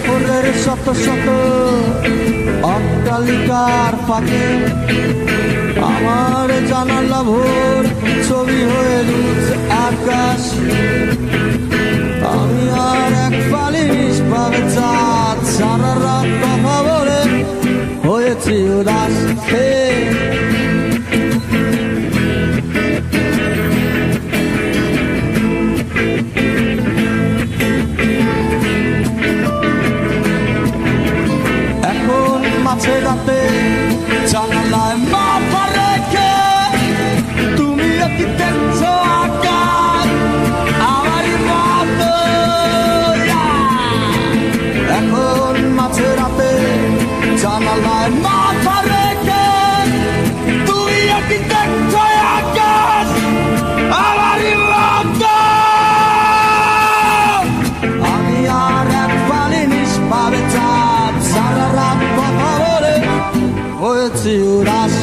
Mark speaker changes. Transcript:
Speaker 1: শহরের শত শত অট্টালিকার ফাঁকে আমার জানালা ভোর ছবি হয়ে দুলছে আকাশ। আমি আর এক পালি নিষ্পাবে চাঁদ, সারা রাত কথা বলে হয়েছি উদাস। এখন মাঝে রাতে জানালায় মাথা রেখে তুমি কি দেখছো আকাশ আমারই মতো। এখন মাঝে রাতে জানালায় মাথা রেখে তুমি কি দেখছো আকাশ আমারই মতো। আমি আর এক পালি নিষ্পাবে চাঁদ, সারা রাত কথা বলে হয়েছি উদাস।